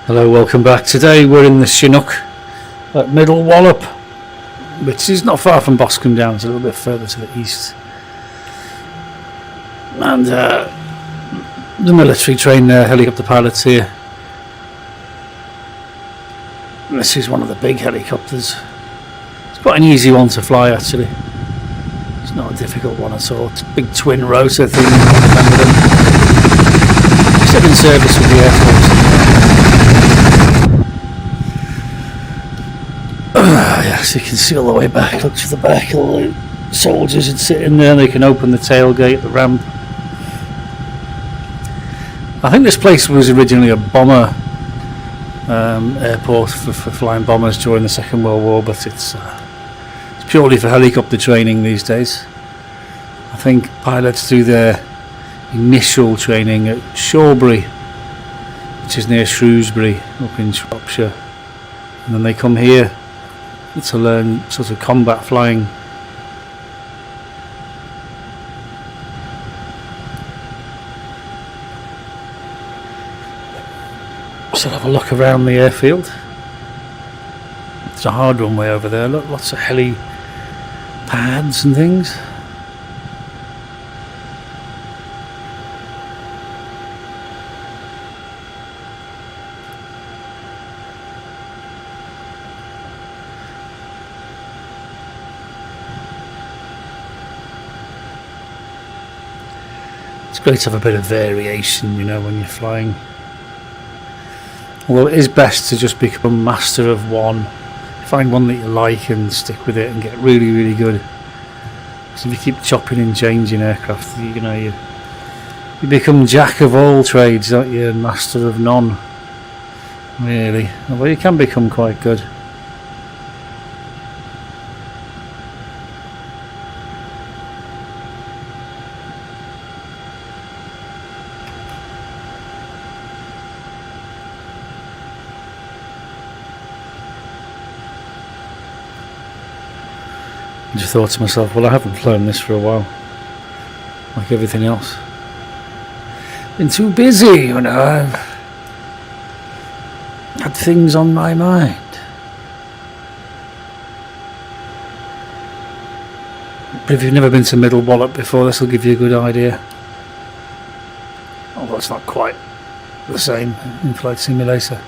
Hello, welcome back. Today we're in the Chinook at Middle Wallop, which is not far from Boscombe Downs, a little bit further to the east. And the military train helicopter pilots here. And this is one of the big helicopters. It's quite an easy one to fly actually. It's not a difficult one at all. It's a big twin rotor thing. Remember them? Still in service with the Air Force. Yes, you can see all the way back. Look to the back. All the soldiers would sit in there. They can open the tailgate, the ramp. I think this place was originally a bomber airport for flying bombers during the Second World War, but it's purely for helicopter training these days. I think pilots do their initial training at Shawbury, which is near Shrewsbury up in Shropshire, and then they come here to learn sort of combat flying. So have a look around the airfield. It's a hard runway over there. Look, lots of heli pads and things. It's great to have a bit of variation, you know, when you're flying. Although it is best to just become master of one. Find one that you like and stick with it and get really, really good. Because if you keep chopping and changing aircraft, you know, you become jack of all trades, don't you, and master of none. Really. Although you can become quite good. I just thought to myself, well, I haven't flown this for a while, like everything else. Been too busy, you know. I've had things on my mind. But if you've never been to Middle Wallop before, this will give you a good idea. Although it's not quite the same in Flight Simulator.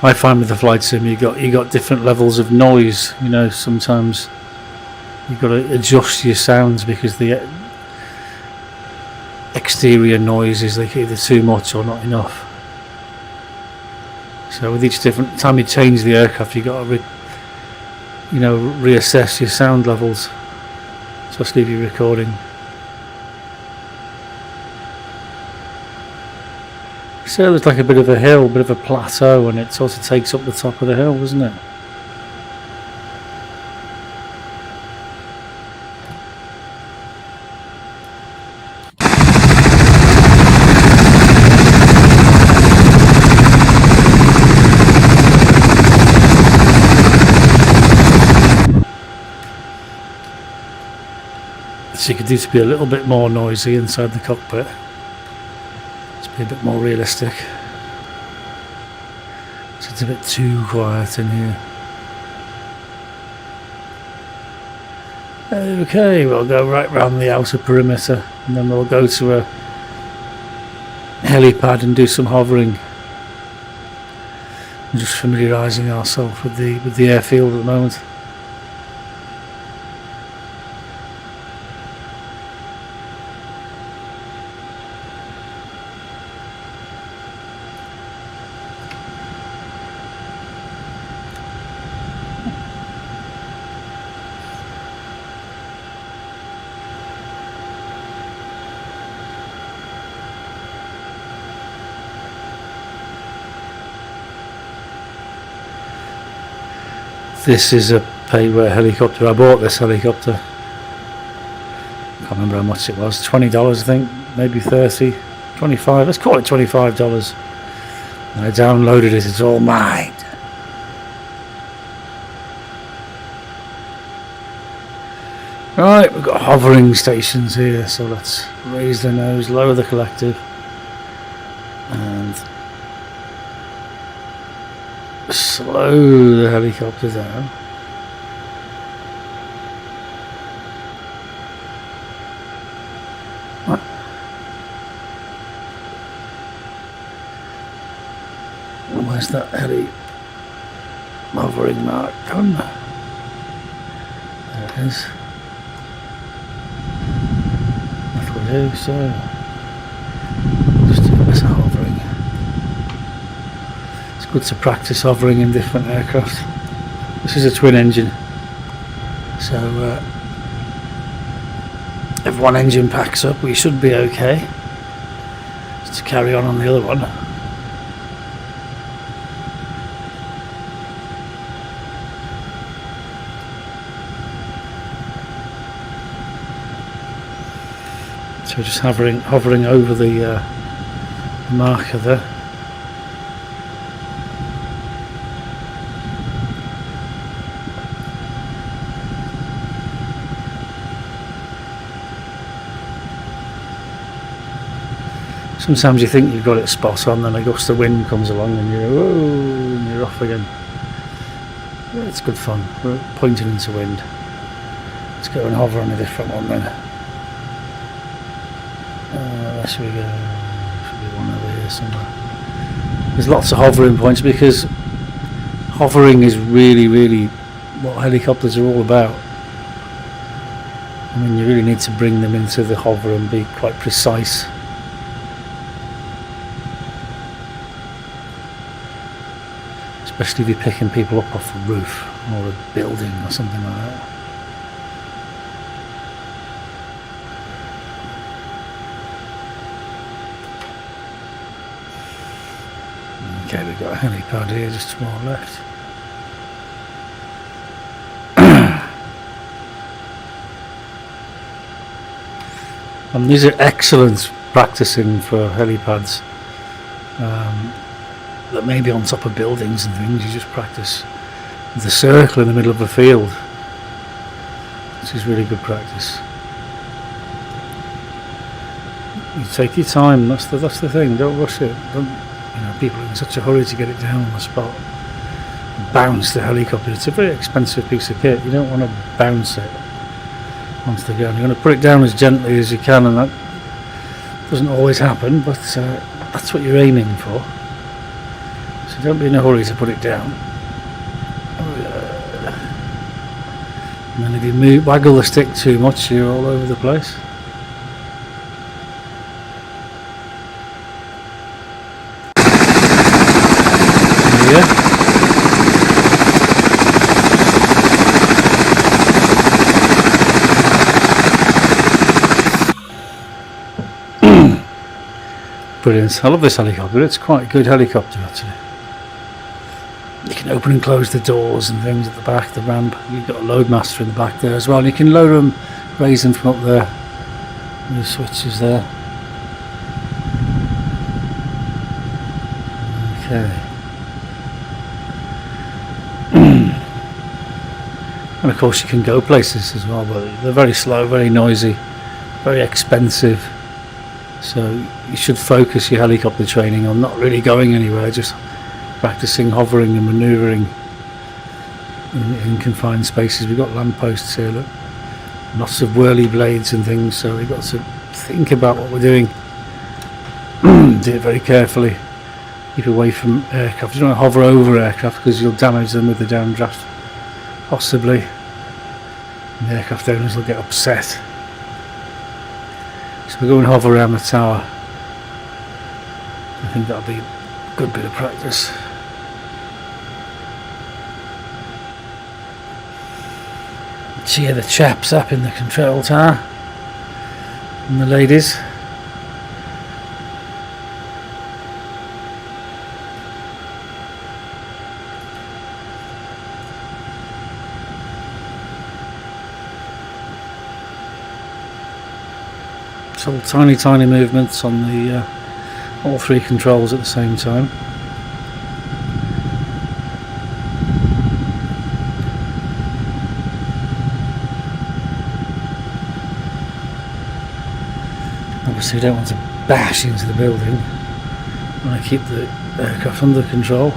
I find with the flight sim you got different levels of noise. You know, sometimes you've got to adjust your sounds because the exterior noise is like either too much or not enough. So with each different time you change the aircraft, you got to reassess your sound levels, especially if you're recording. So there's like a bit of a hill, a bit of a plateau, and it sort of takes up the top of the hill, doesn't it? So you could do to be a little bit more noisy inside the cockpit. Be a bit more realistic. So it's a bit too quiet in here. Okay, we'll go right round the outer perimeter and then we'll go to a helipad and do some hovering. We're just familiarising ourselves with the airfield at the moment. This is a paid-wear helicopter. I bought this helicopter. Can't remember how much it was. $20, I think, maybe 30, 25. Let's call it $25. I downloaded it, it's all mine. Right, we've got hovering stations here, so let's raise the nose, lower the collective, and slow the helicopter down. Where's that heli hovering mark gone? There it is. That'll do, so just do a bit of hovering. It's good to practice hovering in different aircraft. This is a twin engine, so if one engine packs up we should be okay just to carry on the other one. So just hovering over the marker there. Sometimes you think you've got it spot on, then a gust of wind comes along and you're off again. Yeah, it's good fun. We're pointing into wind. Let's go and hover on a different one then. Where should we go? Should be one over here somewhere. There's lots of hovering points because hovering is really what helicopters are all about. I mean, you really need to bring them into the hover and be quite precise. Especially if you're picking people up off a roof or a building or something like that. Okay, we've got a helipad here just to our left. These are excellent practicing for helipads that may be on top of buildings and things. You just practice with the circle in the middle of a field, which is really good practice. You take your time, that's the thing, don't rush it. People are in such a hurry to get it down on the spot. Bounce the helicopter. It's a very expensive piece of kit. You don't want to bounce it onto the ground. You're going to put it down as gently as you can, and that doesn't always happen, but that's what you're aiming for. So don't be in a hurry to put it down. And then if you waggle the stick too much, you're all over the place. Brilliant. I love this helicopter. It's quite a good helicopter actually. You can open and close the doors and things at the back, the ramp. You've got a load master in the back there as well. You can load them, raise them from up there. The switches there. Okay. And of course you can go places as well, but they're very slow, very noisy, very expensive. So you should focus your helicopter training on not really going anywhere, just practicing hovering and manoeuvring in confined spaces. We've got lampposts here, look, lots of whirly blades and things, so we've got to think about what we're doing. Do it very carefully. Keep away from aircraft. You don't want to hover over aircraft because you'll damage them with the downdraft, possibly. And the aircraft owners will get upset. So we'll go and hover around the tower. I think that'll be a good bit of practice. Cheer the chaps up in the control tower and the ladies. It's all tiny movements on the all three controls at the same time. so you don't want to bash into the building. You want to keep the aircraft under control.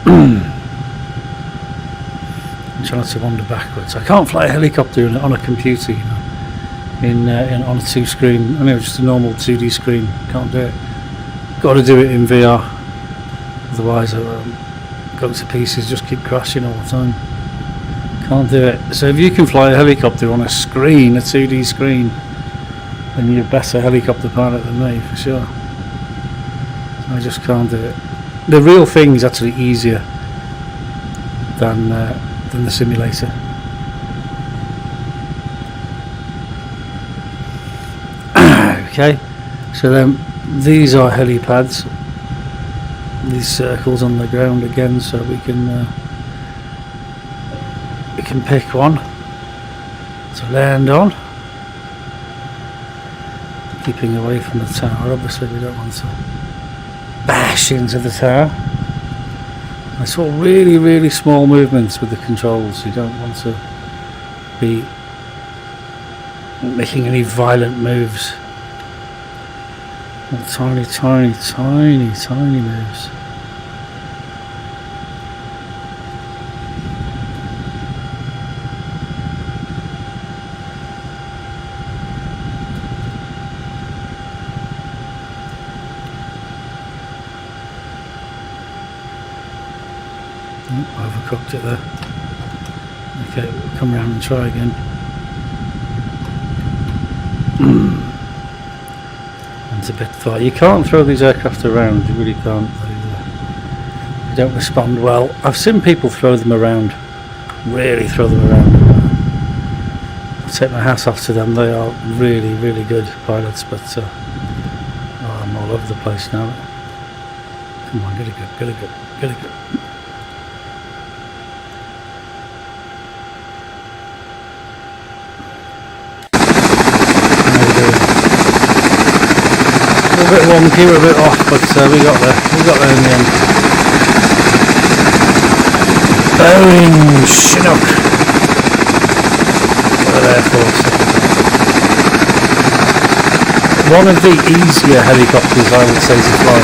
I'm trying not to wander backwards. I can't fly a helicopter on a computer, you know, on a 2-screen. I know, just a normal 2D screen. Can't do it. Got to do it in VR. Otherwise, I go to pieces. Just keep crashing all the time. Can't do it. So if you can fly a helicopter on a screen, a 2D screen, then you're a better helicopter pilot than me, for sure. I just can't do it. The real thing is actually easier than the simulator. Okay, so then these are helipads. These circles on the ground again, so we can pick one to land on, keeping away from the tower. Obviously we don't want to bash into the tower. It's all really small movements with the controls. You don't want to be making any violent moves. Tiny moves. Overcooked it there. Okay, we'll come around and try again. It's a bit far. You can't throw these aircraft around, you really can't. They don't respond well. I've seen people throw them around, really throw them around. I take my hat off to them. They are really good pilots, but I'm all over the place now. Come on, get it good. A bit wonky, we're a bit off, but we got there in the end. Boeing Chinook Air Force. One of the easier helicopters, I would say, to fly.